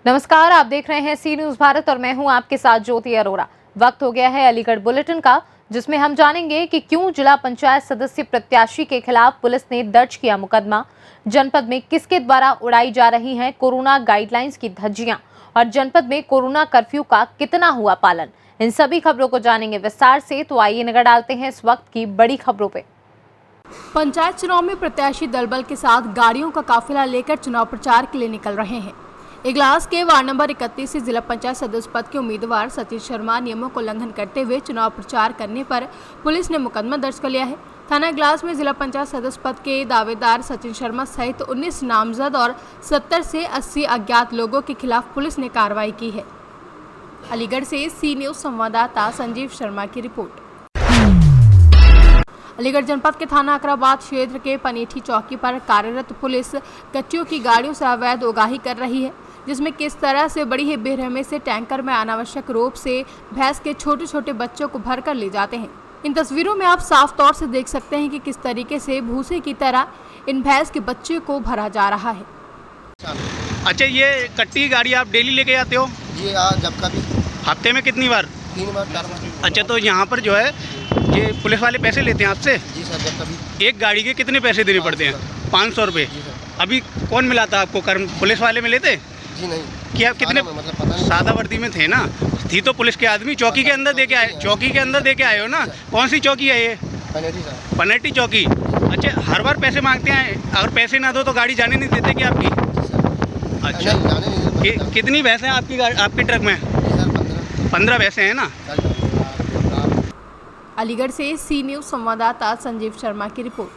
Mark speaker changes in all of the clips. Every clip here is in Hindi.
Speaker 1: नमस्कार, आप देख रहे हैं सी न्यूज भारत और मैं हूं आपके साथ ज्योति अरोरा। वक्त हो गया है अलीगढ़ बुलेटिन का, जिसमें हम जानेंगे कि क्यों जिला पंचायत सदस्य प्रत्याशी के खिलाफ पुलिस ने दर्ज किया मुकदमा, जनपद में किसके द्वारा उड़ाई जा रही हैं कोरोना गाइडलाइंस की धज्जियां और जनपद में कोरोना कर्फ्यू का कितना हुआ पालन। इन सभी खबरों को जानेंगे विस्तार से, तो आइए नजर डालते हैं इस वक्त की बड़ी खबरों पे।
Speaker 2: पंचायत चुनाव में प्रत्याशी दलबल के साथ गाड़ियों का काफिला लेकर चुनाव प्रचार के लिए निकल रहे हैं। इगलास के वार्ड नंबर 31 से जिला पंचायत सदस्य पद के उम्मीदवार सतीश शर्मा नियमों को उल्लंघन करते हुए चुनाव प्रचार करने पर पुलिस ने मुकदमा दर्ज कर लिया है। थाना इगलास में जिला पंचायत सदस्य पद के दावेदार सचिन शर्मा सहित 19 नामजद और 70 से 80 अज्ञात लोगों के खिलाफ पुलिस ने कार्रवाई की है। अलीगढ़ से सी न्यूज संवाददाता संजीव शर्मा की रिपोर्ट। अलीगढ़ जनपद के थाना अकराबाद क्षेत्र के पनेठी चौकी पर कार्यरत पुलिस कच्चियों की गाड़ियों से अवैध उगाही कर रही है, जिसमें किस तरह से बड़ी ही बेरहमी से टैंकर में अनावश्यक रूप से भैंस के छोटे छोटे बच्चों को भरकर ले जाते हैं। इन तस्वीरों में आप साफ तौर से देख सकते हैं कि किस तरीके से भूसे की तरह इन भैंस के बच्चे को भरा जा रहा है।
Speaker 3: अच्छा, ये कट्टी गाड़ी आप डेली लेके आते हो?
Speaker 4: जी जब कभी।
Speaker 3: हफ्ते में कितनी बार?
Speaker 4: 3 बार 4 बार।
Speaker 3: अच्छा, तो यहाँ पर जो है ये पुलिस वाले पैसे लेते हैं आपसे?
Speaker 4: जी सर, जब कभी।
Speaker 3: एक गाड़ी के कितने पैसे देने पड़ते हैं? 500 रुपये। अभी कौन मिला था आपको? कर्म पुलिस वाले मिले थे?
Speaker 4: जी नहीं।
Speaker 3: क्या कितने?
Speaker 4: मतलब पता नहीं।
Speaker 3: सादा वर्दी में थे ना? थी तो पुलिस के आदमी। चौकी के अंदर दे के आए? चौकी के अंदर दे के आए हो ना? कौन सी चौकी है ये?
Speaker 4: पनेठी सर।
Speaker 3: पनेठी चौकी। अच्छा, हर बार पैसे मांगते हैं? अगर पैसे ना दो तो गाड़ी जाने नहीं देते क्या आपकी? अच्छा, कितनी भैंस हैं आपकी ट्रक में? 15 भैंसे हैं ना?
Speaker 2: अलीगढ़ से सी न्यूज संवाददाता संजीव शर्मा की रिपोर्ट।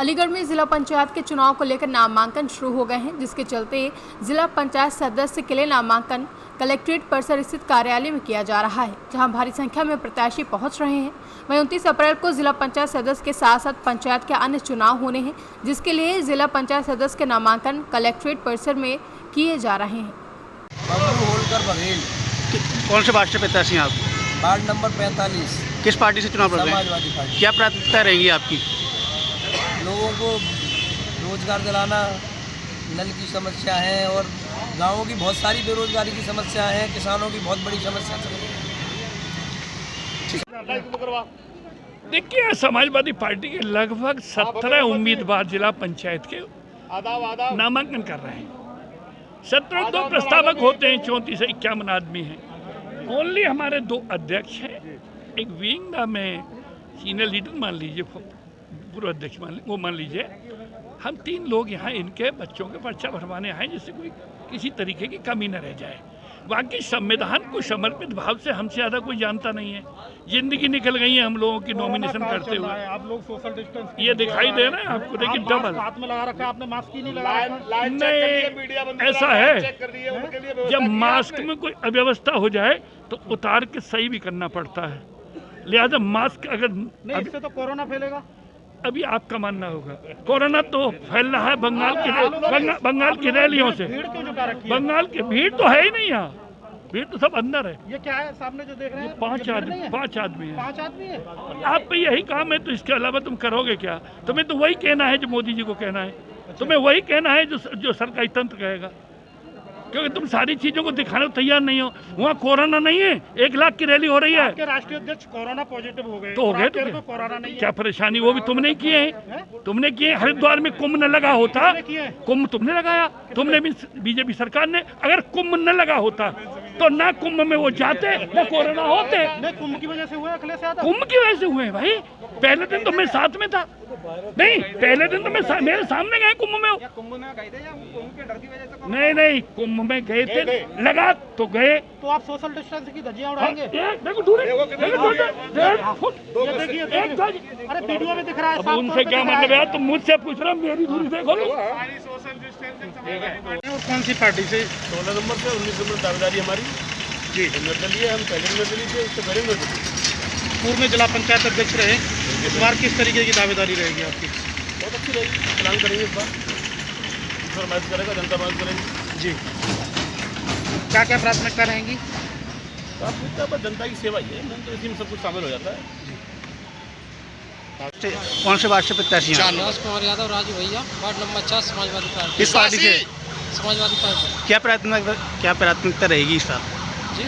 Speaker 2: अलीगढ़ में जिला पंचायत के चुनाव को लेकर नामांकन शुरू हो गए हैं, जिसके चलते जिला पंचायत सदस्य के लिए नामांकन कलेक्ट्रेट परिसर स्थित कार्यालय में किया जा रहा है, जहां भारी संख्या में प्रत्याशी पहुंच रहे हैं। वहीं 29 अप्रैल को जिला पंचायत सदस्य के साथ साथ पंचायत के अन्य चुनाव होने हैं, जिसके लिए जिला पंचायत सदस्य के नामांकन कलेक्ट्रेट परिसर में किए जा रहे हैं।
Speaker 3: कौन से वार्ड से प्रत्याशी हैं आप?
Speaker 4: Ward number 45।
Speaker 3: किस पार्टी से चुनाव लड़ रहे हैं?
Speaker 4: समाजवादी पार्टी।
Speaker 3: क्या प्राथमिकता रहेगी आपकी?
Speaker 4: लोगों को रोजगार दिलाना, नल की समस्या है और गांवों की बहुत सारी बेरोजगारी की समस्या है, किसानों की बहुत बड़ी समस्या है।
Speaker 5: देखिए, समाजवादी पार्टी के लगभग 17 उम्मीदवार जिला पंचायत के नामांकन कर रहे हैं। 17 2 प्रस्तावक होते हैं, 34 से 51 आदमी हैं। ओनली हमारे 2 अध्यक्ष हैं, एक विंग नाम है सीनियर लीडर मान लीजिए, पूर्व अध्यक्ष मान लीजिए। हम 3 लोग यहाँ इनके बच्चों के पर्चा भरवाने आए, जिससे कोई किसी तरीके की कमी न रह जाए। बाकी संविधान को समर्पित भाव से हमसे ज़्यादा कोई जानता नहीं है। जिंदगी निकल गई है हम लोगों की नॉमिनेशन करते हुए।
Speaker 6: आप लोग सोशल डिस्टेंस
Speaker 5: ये दिखाई दे रहा है आपको, देखिए डबल
Speaker 6: हाथ में लगा रखा है आपने, मास्क ही नहीं लगाया।
Speaker 5: नहीं, ऐसा है जब मास्क में कोई अव्यवस्था हो जाए तो उतार के सही भी करना पड़ता है, लिहाजा मास्क अगर
Speaker 6: नहीं, इससे तो कोरोना फैलेगा।
Speaker 5: अभी आपका मानना होगा, कोरोना तो फैल रहा है बंगाल की रैलियों से।
Speaker 6: भीड़ क्यों जुटा रखी है?
Speaker 5: बंगाल की भीड़ तो है ही नहीं यहाँ, भीड़ तो सब अंदर है।
Speaker 6: ये क्या है सामने जो देख रहे हैं?
Speaker 5: 5 आदमी हैं।
Speaker 6: 5 आदमी है।
Speaker 5: आप पे यही काम है, तो इसके अलावा तुम करोगे क्या? तुम्हें तो वही कहना है जो मोदी जी को कहना है, तुम्हें वही कहना है जो सरकारी तंत्र कहेगा, क्योंकि तुम सारी चीजों को दिखाने को तैयार नहीं हो। वहाँ कोरोना नहीं है, 1 लाख की रैली हो रही है।
Speaker 6: आपके राष्ट्रीय अध्यक्ष कोरोना पॉजिटिव हो गए
Speaker 5: तो हो गए तो
Speaker 6: कोरोना नहीं है।
Speaker 5: क्या परेशानी? वो भी तुमने किए हैं, तुमने किए। हरिद्वार में कुंभ न लगा होता, कुंभ तुमने लगाया, तुमने भी बीजेपी सरकार ने। अगर कुंभ न लगा होता तो ना कुंभ में वो जाते ना कोरोना होते।
Speaker 6: नहीं, कुंभ की वजह से हुए, अखिलेश यादव
Speaker 5: कुंभ की वजह से हुए भाई। पहले दिन तो मैं साथ में था, नहीं पहले दिन तो मैं मेरे सामने गए कुंभ में।
Speaker 6: कुंभ में गए थे या कुंभ के डर की वजह से?
Speaker 5: नहीं, कुंभ में गए थे, लगा तो गए।
Speaker 6: तो आप सोशल डिस्टेंस की धज्जियां उड़ाएंगे?
Speaker 5: देखो दूर,
Speaker 6: अरे वीडियो में दिख रहा है।
Speaker 5: उनसे क्या मतलब है? तुम मुझसे पूछ रहे हो, मेरी दूरी देखो।
Speaker 6: और कौन सी पार्टी से?
Speaker 7: 16 नंबर से 19 नंबर दावेदारी हमारी जी निर्दलीय। हम पहले निर्दलीय थे, उससे पहले निर्दलीय।
Speaker 6: पूर्व में जिला पंचायत अध्यक्ष रहे, इस बार किस तरीके की दावेदारी रहेगी आपकी?
Speaker 7: बहुत अच्छी रहेगी, प्लान करेंगे इस बार। ईश्वर मदद करेगा, जनता मदद करेगी
Speaker 6: जी। क्या क्या प्राथमिकता रहेंगी?
Speaker 7: प्राथमिकता पर जनता की सेवा ही है, तो इसी में सब कुछ शामिल हो जाता है।
Speaker 3: कौन से वार्ड से प्रत्याशी हैं?
Speaker 8: कुमार यादव, राजू भैया, वार्ड नंबर 4, समाजवादी पार्टी।
Speaker 3: किस पार्टी से?
Speaker 4: समाजवादी पार्टी।
Speaker 3: क्या प्राथमिकता रहेगी इस साल?
Speaker 4: जी,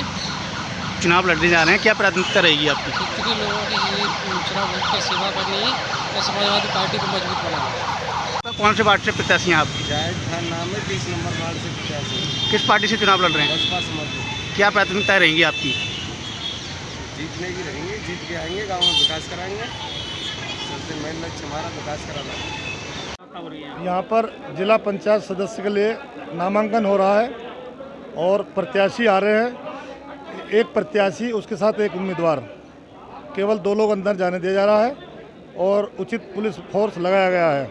Speaker 3: चुनाव लड़ने जा रहे हैं, क्या प्राथमिकता रहेगी आपकी?
Speaker 4: क्षेत्र के लोगों की चुनाव वोट की सेवा करनी है और समाजवादी पार्टी को मजबूत बनाना है।
Speaker 3: कौन से वार्ड से प्रत्याशी हैं आप?
Speaker 4: जाहिद खान नाम है, 20 नंबर वार्ड से प्रत्याशी,
Speaker 3: किस पार्टी से चुनाव लड़ रहे हैं?
Speaker 4: बसपा समर्थक।
Speaker 3: क्या प्राथमिकताएं रहेंगी आपकी?
Speaker 4: जीतने की रहेंगे, जीत के आएंगे, गाँव में विकास कराएंगे। सबसे मेन लक्ष्य हमारा विकास कराना है।
Speaker 8: यहाँ पर जिला पंचायत सदस्य के लिए नामांकन हो रहा है और प्रत्याशी आ रहे हैं। एक प्रत्याशी, उसके साथ एक उम्मीदवार, केवल 2 लोग अंदर जाने दिया जा रहा है और उचित पुलिस फोर्स लगाया गया है।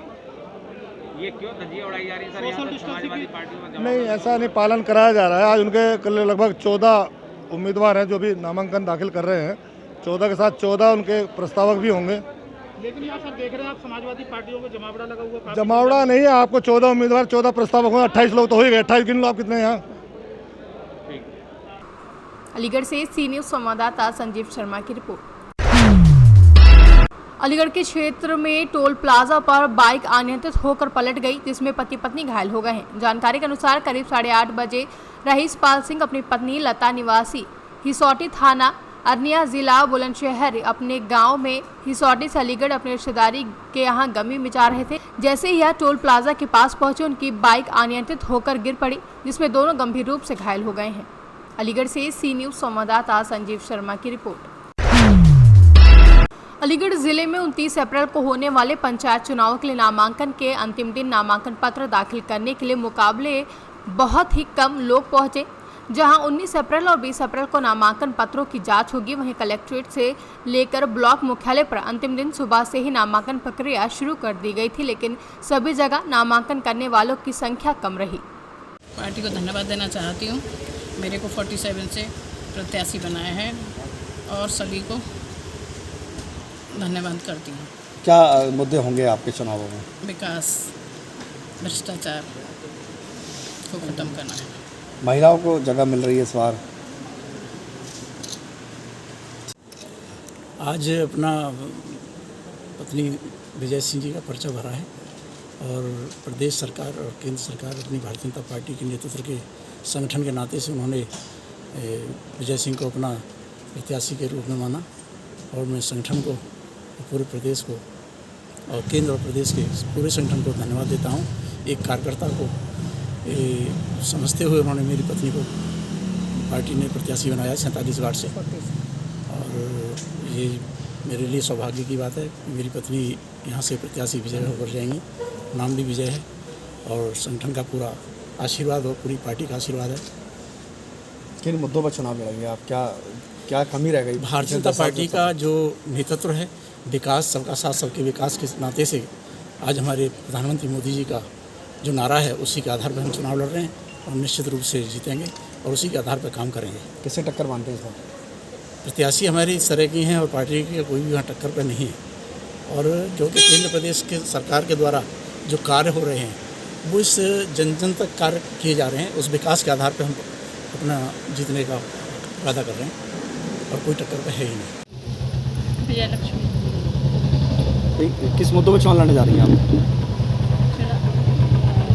Speaker 6: ये क्यों धज्जियां उड़ाई जा रही है सर? यहाँ पर समाजवादी पार्टी में
Speaker 8: नहीं, ऐसा नहीं, पालन कराया जा रहा है। आज उनके लगभग 14 उम्मीदवार हैं जो भी नामांकन दाखिल कर रहे हैं। 14 के साथ 14 उनके प्रस्तावक भी होंगे।
Speaker 6: लेकिन यहाँ सर देख रहे हैं आप समाजवादी पार्टियों में जमावड़ा लगा हुआ है।
Speaker 8: जमावड़ा नहीं है, आपको 14 उम्मीदवार 14 प्रस्तावक होंगे। 28 लोग तो हो ही गए। 28 गिन लो आप कितने हैं यहाँ।
Speaker 2: अलीगढ़ से सी न्यूज़ संवाददाता संजीव शर्मा की रिपोर्ट। अलीगढ़ के क्षेत्र में टोल प्लाजा पर बाइक अनियंत्रित होकर पलट गई, जिसमें पति पत्नी घायल हो गए हैं। जानकारी के अनुसार करीब 8:30 बजे रईस पाल सिंह अपनी पत्नी लता निवासी हिसौटी थाना अरनिया जिला बुलंदशहर अपने गांव में हिसौटी से अलीगढ़ अपने रिश्तेदारी के यहां गमी मिचा रहे थे। जैसे ही यह टोल प्लाजा के पास पहुंचे, उनकी बाइक अनियंत्रित होकर गिर पड़ी, जिसमें दोनों गंभीर रूप से घायल हो गए हैं। अलीगढ़ से सी न्यूज़ संवाददाता संजीव शर्मा की रिपोर्ट। अलीगढ़ जिले में 29 अप्रैल को होने वाले पंचायत चुनाव के लिए नामांकन के अंतिम दिन नामांकन पत्र दाखिल करने के लिए मुकाबले बहुत ही कम लोग पहुंचे। जहां 19 अप्रैल और 20 अप्रैल को नामांकन पत्रों की जांच होगी, वहीं कलेक्ट्रेट से लेकर ब्लॉक मुख्यालय पर अंतिम दिन सुबह से ही नामांकन प्रक्रिया शुरू कर दी गई थी, लेकिन सभी जगह नामांकन करने वालों की संख्या कम रही।
Speaker 9: पार्टी को धन्यवाद देना चाहती हूँ, मेरे को 47 से प्रत्याशी बनाया है और सभी को धन्यवाद करती हूँ।
Speaker 10: क्या मुद्दे होंगे आपके चुनावों में?
Speaker 9: विकास, भ्रष्टाचार को खत्म करना है।
Speaker 10: महिलाओं को जगह मिल रही है इस बार?
Speaker 11: आज अपना पत्नी विजय सिंह जी का पर्चा भरा है और प्रदेश सरकार और केंद्र सरकार अपनी भारतीय जनता पार्टी के नेतृत्व के संगठन के नाते से उन्होंने विजय सिंह को अपना प्रत्याशी के रूप में माना और मैं संगठन को, पूरे प्रदेश को और केंद्र और प्रदेश के पूरे संगठन को धन्यवाद देता हूं। एक कार्यकर्ता को समझते हुए उन्होंने मेरी पत्नी को पार्टी ने प्रत्याशी बनाया 47 वार्ड से और ये मेरे लिए सौभाग्य की बात है। मेरी पत्नी यहाँ से प्रत्याशी विजय होकर जाएंगी, नाम भी विजय है और संगठन का पूरा आशीर्वाद और पूरी पार्टी का आशीर्वाद है।
Speaker 10: किन मुद्दों पर चुनाव लड़ेंगे आप? क्या कमी रह गई?
Speaker 11: भारतीय जनता पार्टी का जो नेतृत्व है, विकास, सबका साथ सबके विकास के नाते से आज हमारे प्रधानमंत्री मोदी जी का जो नारा है उसी के आधार पर हम चुनाव लड़ रहे हैं और निश्चित रूप से जीतेंगे और उसी के आधार पर काम करेंगे।
Speaker 10: किससे टक्कर मानते हैं इस बार?
Speaker 11: प्रत्याशी हमारी इस तरह की हैं और पार्टी की कोई भी वहाँ टक्कर पर नहीं है और क्योंकि केंद्र प्रदेश के सरकार के द्वारा जो कार्य हो रहे हैं वो इस जन जन तक कार्य किए जा रहे हैं, उस विकास के आधार पर हम अपना जीतने का वादा कर रहे हैं और कोई टक्कर पर है ही नहीं।
Speaker 9: विजयलक्ष्मी।
Speaker 10: किस मुद्दों पर चुनाव लड़ने जा रही हैं आप?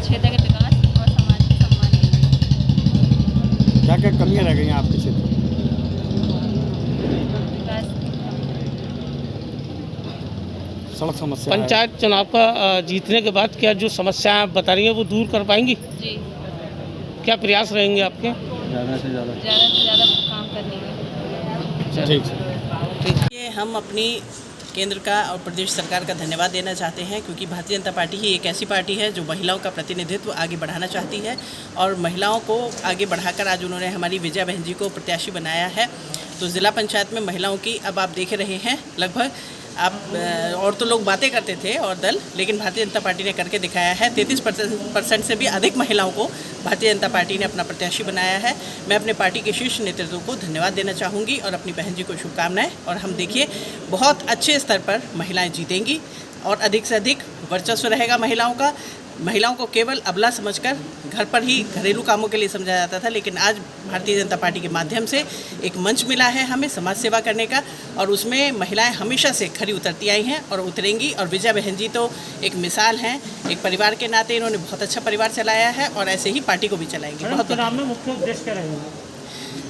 Speaker 9: क्षेत्र के विकास और समाज के सम्मान के लिए।
Speaker 10: क्या क्या कमियाँ रह गई हैं आपके क्षेत्र में? सड़क समस्या,
Speaker 6: पंचायत चुनाव का जीतने के बाद क्या जो समस्याएं आप बता रही हैं वो दूर कर पाएंगी?
Speaker 9: जी,
Speaker 6: क्या प्रयास रहेंगे आपके?
Speaker 10: ज़्यादा से ज़्यादा
Speaker 9: काम करने के।
Speaker 10: ठीक।
Speaker 9: ये हम अपनी केंद्र का और प्रदेश सरकार का धन्यवाद देना चाहते हैं, क्योंकि भारतीय जनता पार्टी ही एक ऐसी पार्टी है जो महिलाओं का प्रतिनिधित्व आगे बढ़ाना चाहती है और महिलाओं को आगे बढ़ाकर आज उन्होंने हमारी विजया बहन जी को प्रत्याशी बनाया है। तो ज़िला पंचायत में महिलाओं की अब आप देख रहे हैं लगभग आप और तो लोग बातें करते थे और दल, लेकिन भारतीय जनता पार्टी ने करके दिखाया है। 33% से भी अधिक महिलाओं को भारतीय जनता पार्टी ने अपना प्रत्याशी बनाया है। मैं अपने पार्टी के शीर्ष नेतृत्व को धन्यवाद देना चाहूँगी और अपनी बहन जी को शुभकामनाएं। और हम देखिए बहुत अच्छे स्तर पर महिलाएं जीतेंगी और अधिक से अधिक वर्चस्व रहेगा महिलाओं का। महिलाओं को केवल अबला समझकर घर पर ही घरेलू कामों के लिए समझा जाता था, लेकिन आज भारतीय जनता पार्टी के माध्यम से एक मंच मिला है हमें समाज सेवा करने का, और उसमें महिलाएं हमेशा से खरी उतरती आई हैं और उतरेंगी। और विजया बहन जी तो एक मिसाल हैं, एक परिवार के नाते इन्होंने बहुत अच्छा परिवार चलाया है और ऐसे ही पार्टी को भी चलाएंगी। बहुत
Speaker 6: चुनाव में मुख्य उद्देश्य क्या रहेगा?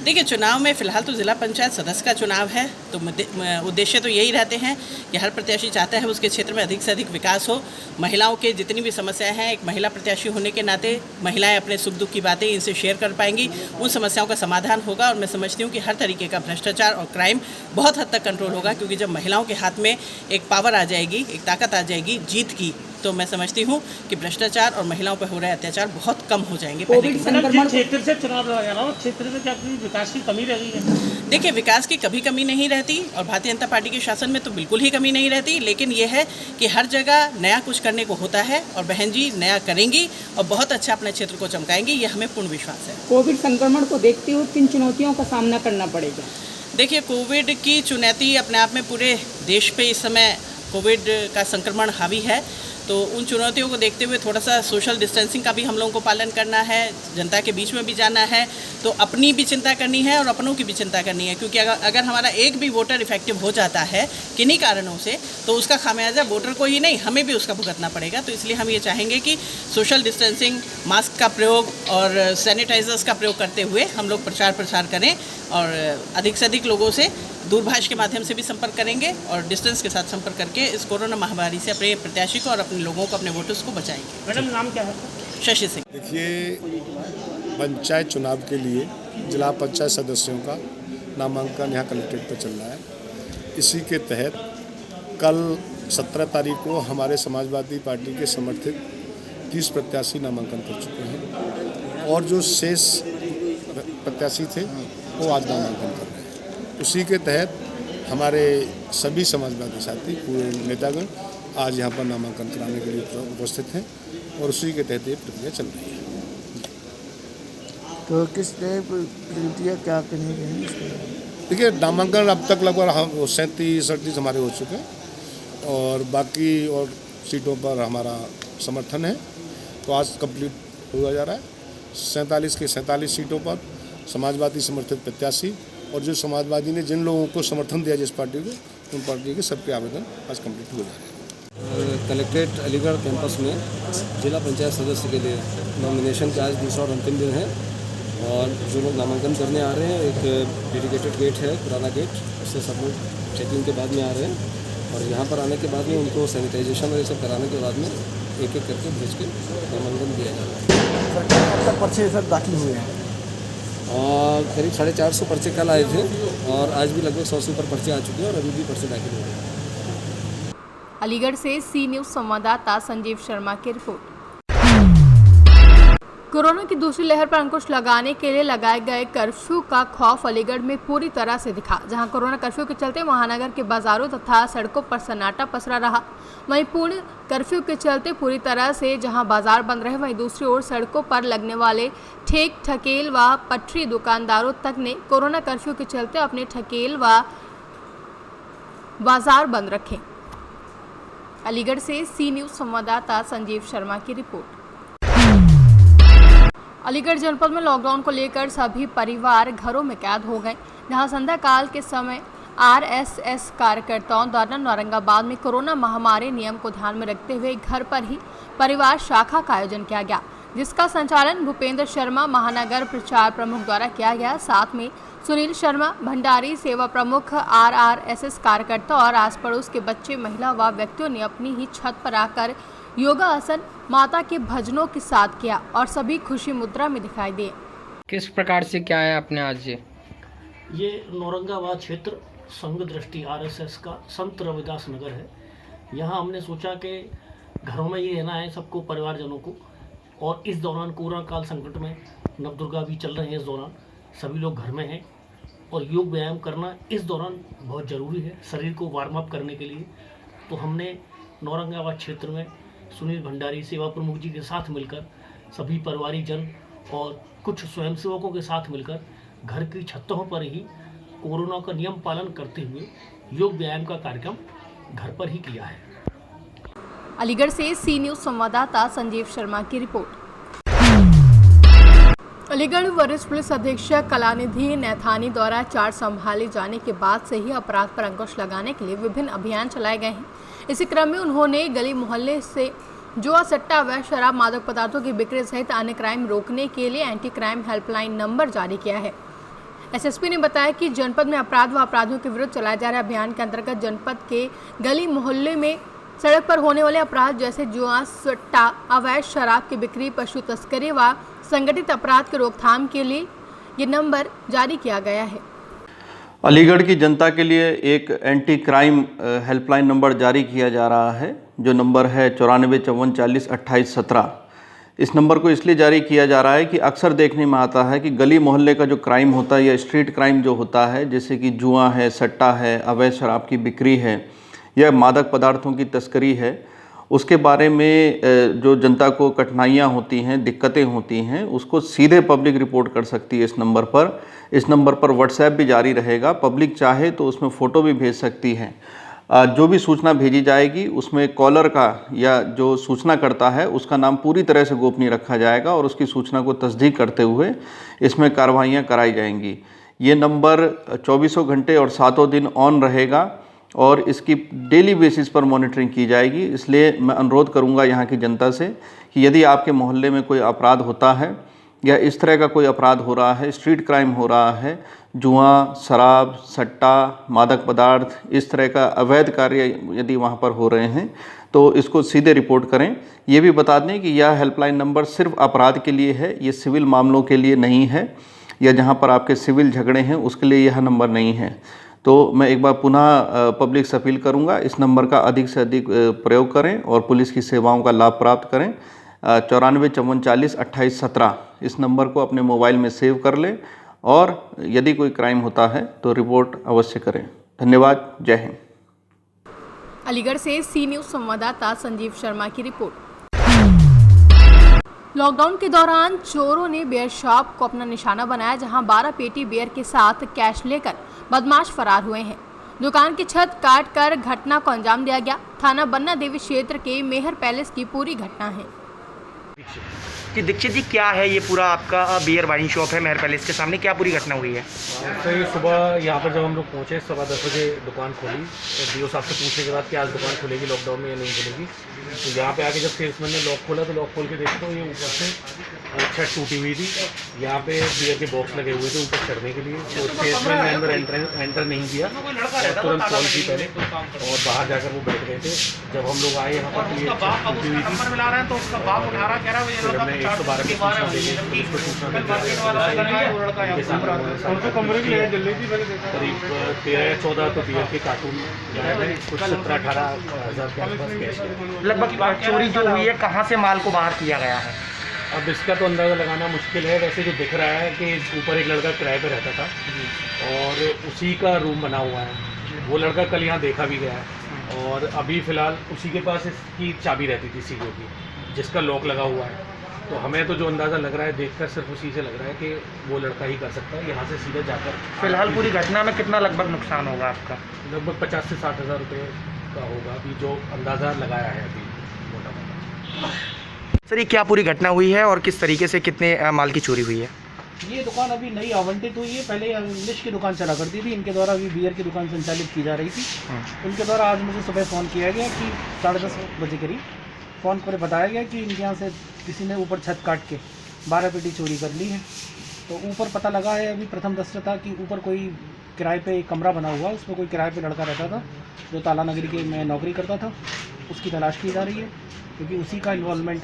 Speaker 9: देखिए, चुनाव में फ़िलहाल तो जिला पंचायत सदस्य का चुनाव है, तो उद्देश्य तो यही रहते हैं कि हर प्रत्याशी चाहता है उसके क्षेत्र में अधिक से अधिक विकास हो। महिलाओं के जितनी भी समस्याएं हैं, एक महिला प्रत्याशी होने के नाते महिलाएं अपने सुख दुख की बातें इनसे शेयर कर पाएंगी, उन समस्याओं का समाधान होगा। और मैं समझती हूँ कि हर तरीके का भ्रष्टाचार और क्राइम बहुत हद तक कंट्रोल होगा, क्योंकि जब महिलाओं के हाथ में एक पावर आ जाएगी, एक ताकत आ जाएगी जीत की, तो मैं समझती हूँ कि भ्रष्टाचार और महिलाओं पर हो रहे अत्याचार बहुत कम हो जाएंगे।
Speaker 6: कोविड संक्रमण क्षेत्र से चुनाव लड़ा जा रहा है, क्षेत्र में क्या विकास की कमी रही है?
Speaker 9: देखिए, विकास की कभी कमी नहीं रहती और भारतीय जनता पार्टी के शासन में तो बिल्कुल ही कमी नहीं रहती, लेकिन ये है कि हर जगह नया कुछ करने को होता है और बहन जी नया करेंगी और बहुत अच्छा अपने क्षेत्र को चमकाएंगी, ये हमें पूर्ण विश्वास है।
Speaker 12: कोविड संक्रमण को देखते हुए किन चुनौतियों का सामना करना पड़ेगा?
Speaker 9: देखिए, कोविड की चुनौती अपने आप में पूरे देश पे इस समय कोविड का संक्रमण हावी है, तो उन चुनौतियों को देखते हुए थोड़ा सा सोशल डिस्टेंसिंग का भी हम लोगों को पालन करना है, जनता के बीच में भी जाना है, तो अपनी भी चिंता करनी है और अपनों की भी चिंता करनी है, क्योंकि अगर हमारा एक भी वोटर इफेक्टिव हो जाता है किन्हीं कारणों से, तो उसका खामियाजा वोटर को ही नहीं हमें भी उसका भुगतना पड़ेगा। तो इसलिए हम ये चाहेंगे कि सोशल डिस्टेंसिंग, मास्क का प्रयोग और सैनिटाइजर्स का प्रयोग करते हुए हम लोग प्रचार करें और अधिक से अधिक लोगों से दूरभाष के माध्यम से भी संपर्क करेंगे और डिस्टेंस के साथ संपर्क करके इस कोरोना महामारी से अपने प्रत्याशी को और अपने लोगों को, अपने वोटर्स को बचाएंगे।
Speaker 6: मैडम, नाम क्या है?
Speaker 9: शशि सिंह।
Speaker 7: देखिए, पंचायत चुनाव के लिए जिला पंचायत सदस्यों का नामांकन यहाँ कलेक्ट्रेट पर चल रहा है। इसी के तहत कल 17 तारीख को हमारे समाजवादी पार्टी के समर्थित 30 प्रत्याशी नामांकन कर चुके हैं और जो शेष प्रत्याशी थे वो आज नामांकन कर रहे हैं। उसी के तहत हमारे सभी समाजवादी साथी, पूरे नेतागण आज यहाँ पर नामांकन कराने के लिए उपस्थित हैं और उसी के तहत ये प्रक्रिया चल रही है।
Speaker 10: तो किस प्रक्रिया क्या करनी है?
Speaker 7: देखिए, नामांकन अब तक लगभग 37-38 हमारे हो चुके हैं और बाकी और सीटों पर हमारा समर्थन है, तो आज कंप्लीट हुआ जा रहा है। 47 के 47 सीटों पर समाजवादी समर्थित प्रत्याशी और जो समाजवादी ने जिन लोगों को समर्थन दिया जिस पार्टी को, उन पार्टी के सबके आवेदन आज कंप्लीट हो जा रहे हैं।
Speaker 11: कलेक्ट्रेट अलीगढ़ कैंपस में जिला पंचायत सदस्य के लिए नॉमिनेशन का आज दूसरा और अंतिम दिन है और जो लोग नामांकन करने आ रहे हैं, एक डेडिकेटेड गेट है, पुराना गेट, उससे सब लोग चेकिंग के बाद में आ रहे हैं और यहाँ पर आने के बाद में उनको सैनिटाइजेशन और ये सब कराने के बाद में एक एक करके भेज के नामांकन दिया जा रहा है।
Speaker 10: सरकार तक पर्चे सब दाखिल हुए हैं
Speaker 11: और करीब 450 पर्चे कल आए थे और आज भी लगभग 100 से ऊपर पर्चे आ चुके हैं और अभी भी पर्चे दाखिल हो रहे हैं।
Speaker 2: अलीगढ़ से सी न्यूज़ संवाददाता संजीव शर्मा की रिपोर्ट। कोरोना की दूसरी लहर पर अंकुश लगाने के लिए लगाए गए कर्फ्यू का खौफ अलीगढ़ में पूरी तरह से दिखा। जहां कोरोना कर्फ्यू के चलते महानगर के बाजारों तथा सड़कों पर सन्नाटा पसरा रहा, वहीं पूर्ण कर्फ्यू के चलते पूरी तरह से जहां बाजार बंद रहे, वहीं दूसरी ओर सड़कों पर लगने वाले ठेक ठकेल व पटरी दुकानदारों तक ने कोरोना कर्फ्यू के चलते अपने ठकेल व बाजार बंद रखे। अलीगढ़ से सी न्यूज़ संवाददाता संजीव शर्मा की रिपोर्ट। अलीगढ़ जनपद में लॉकडाउन को लेकर सभी परिवार घरों में कैद हो गए, जहां संध्या काल के समय आरएसएस कार्यकर्ताओं द्वारा औरंगाबाद में कोरोना महामारी नियम को ध्यान में रखते हुए घर पर ही परिवार शाखा का आयोजन किया गया, जिसका संचालन भूपेंद्र शर्मा महानगर प्रचार प्रमुख द्वारा किया गया। साथ में सुनील शर्मा भंडारी सेवा प्रमुख, आरएसएस कार्यकर्ता और आस पड़ोस के बच्चे, महिला व व्यक्तियों ने अपनी ही छत पर आकर योगासन माता के भजनों के साथ किया और सभी खुशी मुद्रा में दिखाई दिए।
Speaker 12: किस प्रकार से क्या है अपने आज
Speaker 6: ये औरंगाबाद क्षेत्र संघ दृष्टि आरएसएस का संत रविदास नगर है। यहाँ हमने सोचा कि घरों में ही रहना है सबको, परिवारजनों को, और इस दौरान कोरोना काल संकट में नवदुर्गा भी चल रहे हैं, इस दौरान सभी लोग घर में हैं और योग व्यायाम करना इस दौरान बहुत ज़रूरी है शरीर को वार्म अप करने के लिए। तो हमने औरंगाबाद क्षेत्र में सुनील भंडारी सेवा प्रमुख जी के साथ मिलकर सभी परिवारी जन और कुछ स्वयंसेवकों के साथ मिलकर घर की छतों पर ही कोरोना का नियम पालन करते हुए योग व्यायाम का कार्यक्रम घर पर ही किया है।
Speaker 2: अलीगढ़ से सी न्यूज़ संवाददाता संजीव शर्मा की रिपोर्ट। अलीगढ़ वरिष्ठ पुलिस अधीक्षक कलानिधि नैथानी द्वारा चार्ज संभाले जाने के बाद से ही अपराध पर अंकुश लगाने के लिए विभिन्न अभियान चलाए गए हैं। इसी क्रम में उन्होंने गली मोहल्ले से जुआ, सट्टा, अवैध शराब, मादक पदार्थों की बिक्री सहित अन्य क्राइम रोकने के लिए एंटी क्राइम हेल्पलाइन नंबर जारी किया है। एसएसपी ने बताया कि जनपद में अपराध व अपराधियों के विरुद्ध चलाए जा रहे अभियान के अंतर्गत जनपद के गली मोहल्ले में सड़क पर होने वाले अपराध जैसे जुआ, सट्टा, अवैध शराब की बिक्री, पशु तस्करी व संगठित अपराध की रोकथाम के लिए ये नंबर जारी किया गया है।
Speaker 13: अलीगढ़ की जनता के लिए एक एंटी क्राइम हेल्पलाइन नंबर जारी किया जा रहा है, जो नंबर है 9454402817। इस नंबर को इसलिए जारी किया जा रहा है कि अक्सर देखने में आता है कि गली मोहल्ले का जो क्राइम होता है या स्ट्रीट क्राइम जो होता है, जैसे कि जुआ है, सट्टा है, अवैध शराब की बिक्री है या मादक पदार्थों की तस्करी है, उसके बारे में जो जनता को कठिनाइयाँ होती हैं, दिक्कतें होती हैं, उसको सीधे पब्लिक रिपोर्ट कर सकती है इस नंबर पर। इस नंबर पर व्हाट्सएप भी जारी रहेगा। पब्लिक चाहे तो उसमें फ़ोटो भी भेज सकती है। जो भी सूचना भेजी जाएगी उसमें कॉलर का या जो सूचना करता है उसका नाम पूरी तरह से गोपनीय रखा जाएगा और उसकी सूचना को तस्दीक करते हुए इसमें कार्रवाइयाँ कराई जाएंगी। ये नंबर 24 घंटे और 7 दिन ऑन रहेगा और इसकी डेली बेसिस पर मॉनिटरिंग की जाएगी। इसलिए मैं अनुरोध करूंगा यहाँ की जनता से कि यदि आपके मोहल्ले में कोई अपराध होता है या इस तरह का कोई अपराध हो रहा है, स्ट्रीट क्राइम हो रहा है, जुआ, शराब, सट्टा, मादक पदार्थ, इस तरह का अवैध कार्य यदि वहाँ पर हो रहे हैं तो इसको सीधे रिपोर्ट करें। ये भी बता दें कि यह हेल्पलाइन नंबर सिर्फ अपराध के लिए है, ये सिविल मामलों के लिए नहीं है, या जहाँ पर आपके सिविल झगड़े हैं उसके लिए यह नंबर नहीं है। तो मैं एक बार पुनः पब्लिक से अपील करूंगा, इस नंबर का अधिक से अधिक प्रयोग करें और पुलिस की सेवाओं का लाभ प्राप्त करें। 9454402817 इस नंबर को अपने मोबाइल में सेव कर लें और यदि कोई क्राइम होता है तो रिपोर्ट अवश्य करें। धन्यवाद। जय हिंद।
Speaker 2: अलीगढ़ से सी न्यूज़ संवाददाता संजीव शर्मा की रिपोर्ट। लॉकडाउन के दौरान चोरों ने बियर शॉप को अपना निशाना बनाया, जहां 12 पेटी बियर के साथ कैश लेकर बदमाश फरार हुए हैं। दुकान की छत काट कर घटना को अंजाम दिया गया। थाना बन्ना देवी क्षेत्र के मेहर पैलेस की पूरी घटना है।
Speaker 14: दीक्षित जी, क्या है ये पूरा आपका बियर वाइन शॉप है मेहर पैलेस के सामने, क्या पूरी घटना हुई है?
Speaker 15: तो ये सुबह यहाँ पर जब हम लोग पहुँचे 10:15 बजे दुकान खोली, डीओ साहब से पूछने के बाद कि आज दुकान खुलेगी लॉकडाउन में या नहीं खुलेगी। तो यहाँ पे आके जब सेल्समैन ने लॉक खोला तो लॉक खोल के देखा तो ये ऊपर से छत टूटी हुई थी। यहाँ पे बियर के बॉक्स लगे हुए थे ऊपर चढ़ने के लिए। तो सेल्समैन ने अंदर एंटर नहीं किया, तुरंत कॉल की पहले और बाहर जाकर वो बैठ गए थे। जब हम लोग आए यहाँ पर तो ये टूटी हुई थी। फिर हमने 112 की सूचना दी, पुलिस को सूचना दी। करीब 13-14 तो बियर के कार्टून कुछ 17-18 हज़ार के आसपास कैश है।
Speaker 14: लगभग चोरी जो हुई है कहाँ से माल को बाहर किया गया है?
Speaker 15: अब इसका तो अंदाज़ा लगाना मुश्किल है। वैसे जो दिख रहा है कि ऊपर एक लड़का किराए पे रहता था और उसी का रूम बना हुआ है। वो लड़का कल यहाँ देखा भी गया है और अभी फ़िलहाल उसी के पास इसकी चाबी रहती थी सीढ़ियों की, जिसका लॉक लगा हुआ है। तो हमें तो जो अंदाज़ा लग रहा है देखकर सिर्फ उसी से लग रहा है कि वो लड़का ही कर सकता है। यहाँ से सीधे जाकर
Speaker 14: फिलहाल पूरी घटना में कितना लगभग नुकसान होगा आपका?
Speaker 15: लगभग 50 से 60 हज़ार रुपये का होगा अभी जो अंदाज़ा लगाया है अभी मोटा मोटा।
Speaker 14: सर, ये क्या पूरी घटना हुई है और किस तरीके से कितने माल की चोरी हुई है?
Speaker 15: ये दुकान अभी नई आवंटित हुई है। पहले इंग्लिश की दुकान चला करती थी, इनके द्वारा अभी बियर की दुकान संचालित की जा रही थी। उनके द्वारा आज मुझे सुबह फ़ोन किया गया कि 10:30 बजे करीब फ़ोन पर बताया गया कि इनके यहाँ से किसी ने ऊपर छत काट के 12 पेटी चोरी कर ली है। तो ऊपर पता लगा है अभी प्रथम दृष्टया था कि ऊपर कोई किराए पे एक कमरा बना हुआ, उसमें कोई किराए पे लड़का रहता था जो ताला नगरी के में नौकरी करता था। उसकी तलाश की जा रही है क्योंकि उसी का इन्वॉल्वमेंट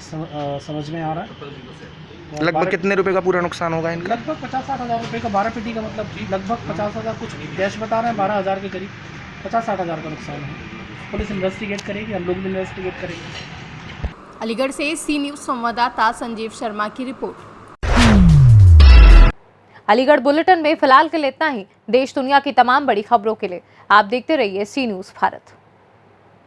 Speaker 15: समझ में आ रहा है।
Speaker 14: लगभग कितने रुपए का पूरा नुकसान होगा इनका?
Speaker 15: लगभग 50-60 हज़ार रुपये का। 12 पेटी का मतलब लगभग 50 हज़ार, कुछ कैश बता रहे हैं 12 हज़ार के करीब। 50-60 हज़ार का नुकसान है। पुलिस इन्वेस्टिगेट करेगी, हम लोग भी इन्वेस्टिगेट करेंगे।
Speaker 2: अलीगढ़ से सी न्यूज़ संवाददाता संजीव शर्मा की रिपोर्ट।
Speaker 1: अलीगढ़ बुलेटिन में फिलहाल के लिए इतना ही। देश दुनिया की तमाम बड़ी खबरों के लिए आप देखते रहिए सी न्यूज़ भारत।